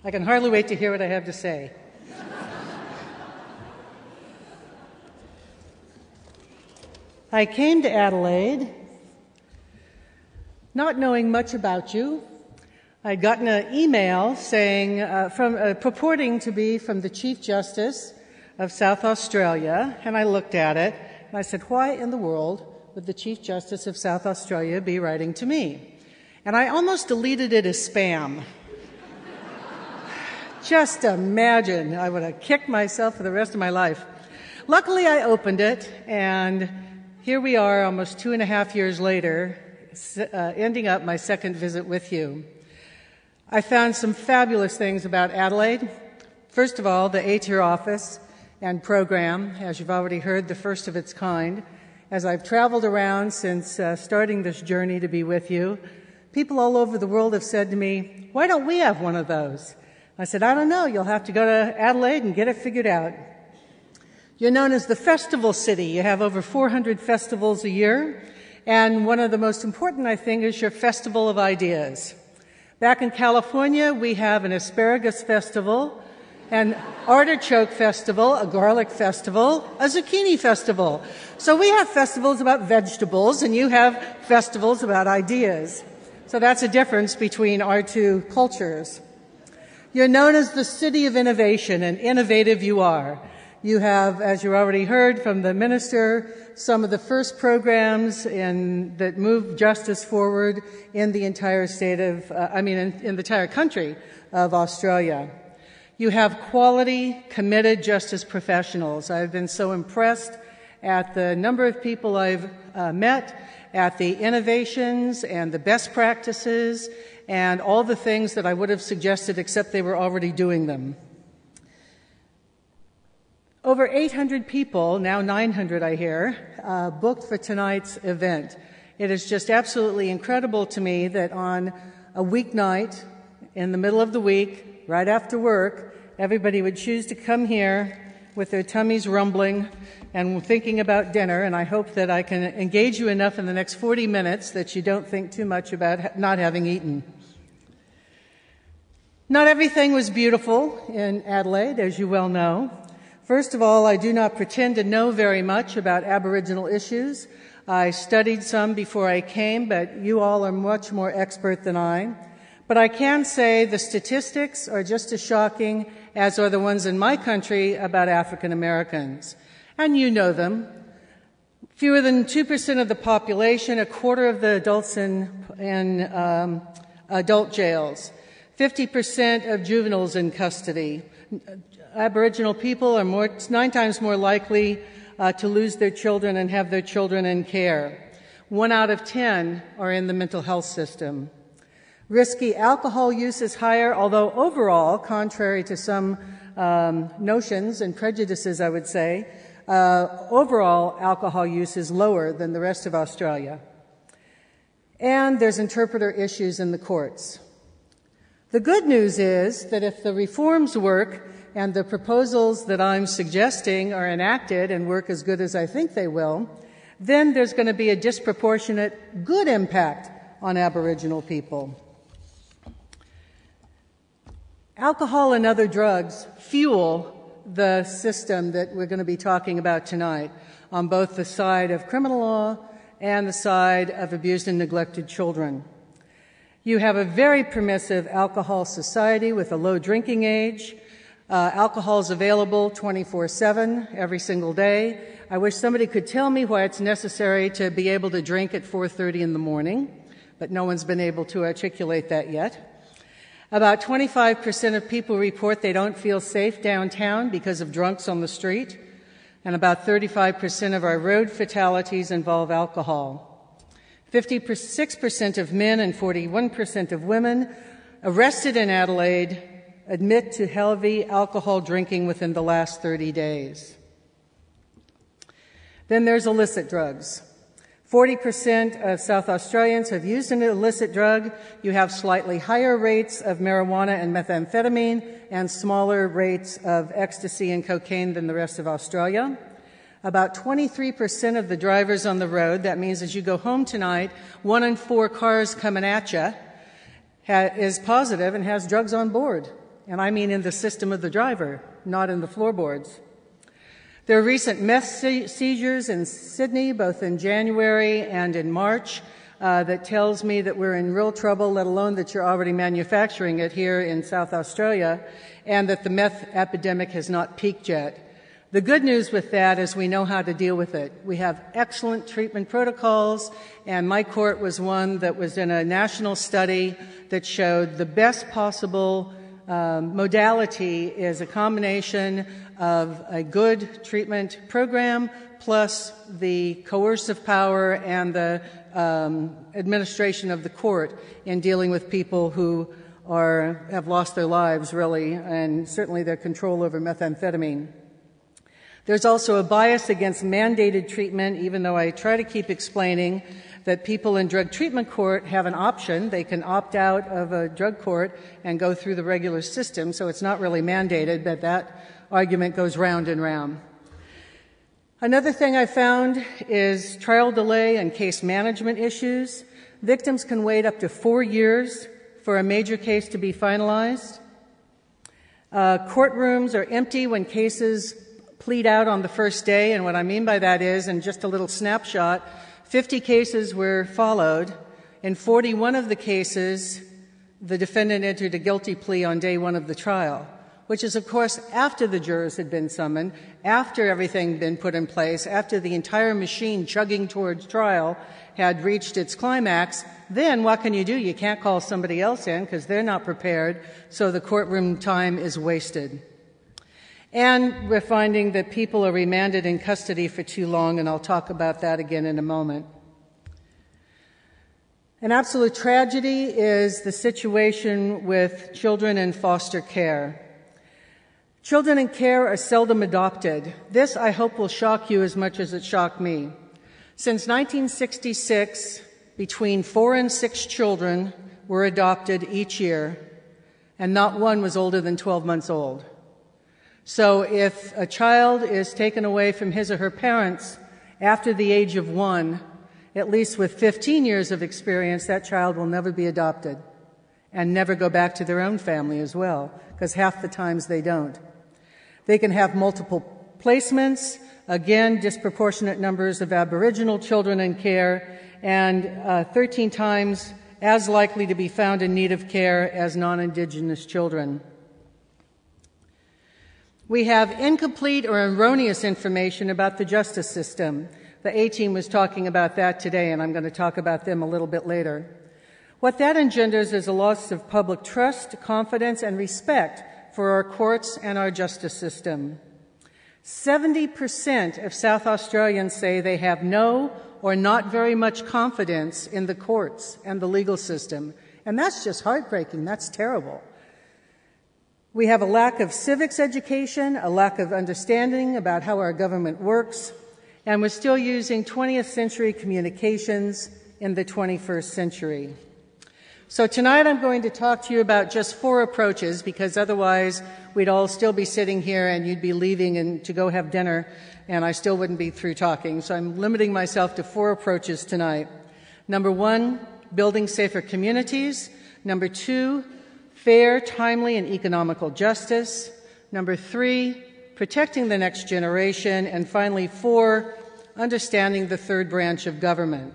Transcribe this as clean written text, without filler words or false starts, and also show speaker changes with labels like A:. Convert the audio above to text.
A: I can hardly wait to hear what I have to say. I came to Adelaide not knowing much about you. I'd gotten an email saying, purporting to be from the Chief Justice of South Australia, and I looked at it, and I said, why in the world would the Chief Justice of South Australia be writing to me? And I almost deleted it as spam. Just imagine, I would have kicked myself for the rest of my life. Luckily, I opened it, and here we are almost 2.5 years later, ending up my second visit with you. I found some fabulous things about Adelaide. First of all, the A-tier office and program, as you've already heard, the first of its kind. As I've traveled around since starting this journey to be with you, people all over the world have said to me, why don't we have one of those? I said, I don't know. You'll have to go to Adelaide and get it figured out. You're known as the festival city. You have over 400 festivals a year. And one of the most important, I think, is your Festival of Ideas. Back in California, we have an asparagus festival, an artichoke festival, a garlic festival, a zucchini festival. So we have festivals about vegetables, and you have festivals about ideas. So that's a difference between our two cultures. You're known as the city of innovation, and innovative you are. You have, as you already heard from the minister, some of the first programs that move justice forward in the entire state of, in the entire country of Australia. You have quality, committed justice professionals. I've been so impressed at the number of people I've met, at the innovations and the best practices, and all the things that I would have suggested except they were already doing them. Over 800 people, now 900 I hear, booked for tonight's event. It is just absolutely incredible to me that on a weeknight, in the middle of the week, right after work, everybody would choose to come here with their tummies rumbling and thinking about dinner, and I hope that I can engage you enough in the next 40 minutes that you don't think too much about not having eaten. Not everything was beautiful in Adelaide, as you well know. First of all, I do not pretend to know very much about Aboriginal issues. I studied some before I came, but you all are much more expert than I. But I can say the statistics are just as shocking as are the ones in my country about African Americans. And you know them. Fewer than 2% of the population, a quarter of the adults in adult jails, 50% of juveniles in custody. Aboriginal people are 9 times more likely to lose their children and have their children in care. 1 out of 10 are in the mental health system. Risky alcohol use is higher, although overall, contrary to some notions and prejudices, I would say, overall alcohol use is lower than the rest of Australia. And there's interpreter issues in the courts. The good news is that if the reforms work and the proposals that I'm suggesting are enacted and work as good as I think they will, then there's going to be a disproportionate good impact on Aboriginal people. Alcohol and other drugs fuel the system that we're going to be talking about tonight on both the side of criminal law and the side of abused and neglected children. You have a very permissive alcohol society with a low drinking age. Alcohol is available 24/7 every single day. I wish somebody could tell me why it's necessary to be able to drink at 4:30 in the morning, but no one's been able to articulate that yet. About 25% of people report they don't feel safe downtown because of drunks on the street, and about 35% of our road fatalities involve alcohol. 56% of men and 41% of women arrested in Adelaide admit to heavy alcohol drinking within the last 30 days. Then there's illicit drugs. 40% of South Australians have used an illicit drug. You have slightly higher rates of marijuana and methamphetamine and smaller rates of ecstasy and cocaine than the rest of Australia. About 23% of the drivers on the road, that means as you go home tonight, 1 in 4 cars coming at you is positive and has drugs on board. and I mean in the system of the driver, not in the floorboards. There are recent meth seizures in Sydney, both in January and in March, that tells me that we're in real trouble, let alone that you're already manufacturing it here in South Australia, and that the meth epidemic has not peaked yet. The good news with that is we know how to deal with it. We have excellent treatment protocols, and my court was one that was in a national study that showed the best possible modality is a combination of a good treatment program plus the coercive power and the administration of the court in dealing with people who have lost their lives, really, and certainly their control over methamphetamine. There's also a bias against mandated treatment, even though I try to keep explaining that people in drug treatment court have an option. They can opt out of a drug court and go through the regular system, so it's not really mandated, but that argument goes round and round. Another thing I found is trial delay and case management issues. Victims can wait up to 4 years for a major case to be finalized. Courtrooms are empty when cases plead out on the first day, and what I mean by that is, in just a little snapshot, 50 cases were followed. In 41 of the cases, the defendant entered a guilty plea on day one of the trial, which is, of course, after the jurors had been summoned, after everything had been put in place, after the entire machine chugging towards trial had reached its climax. Then what can you do? You can't call somebody else in because they're not prepared, so the courtroom time is wasted. And we're finding that people are remanded in custody for too long, and I'll talk about that again in a moment. An absolute tragedy is the situation with children in foster care. Children in care are seldom adopted. This, I hope, will shock you as much as it shocked me. Since 1966, between 4 and 6 children were adopted each year, and not one was older than 12 months old. So if a child is taken away from his or her parents after the age of 1, at least with 15 years of experience, that child will never be adopted and never go back to their own family as well, because half the times they don't. They can have multiple placements, again, disproportionate numbers of Aboriginal children in care, and 13 times as likely to be found in need of care as non-Indigenous children. We have incomplete or erroneous information about the justice system. The A-team was talking about that today, and I'm going to talk about them a little bit later. What that engenders is a loss of public trust, confidence, and respect for our courts and our justice system. 70% of South Australians say they have no or not very much confidence in the courts and the legal system. And that's just heartbreaking. That's terrible. We have a lack of civics education, a lack of understanding about how our government works, and we're still using 20th century communications in the 21st century. So tonight I'm going to talk to you about just 4 approaches, because otherwise we'd all still be sitting here and you'd be leaving and to go have dinner, and I still wouldn't be through talking. So I'm limiting myself to 4 approaches tonight. Number 1, building safer communities. Number 2, fair, timely, and economical justice. Number 3, protecting the next generation. And finally, 4, understanding the third branch of government.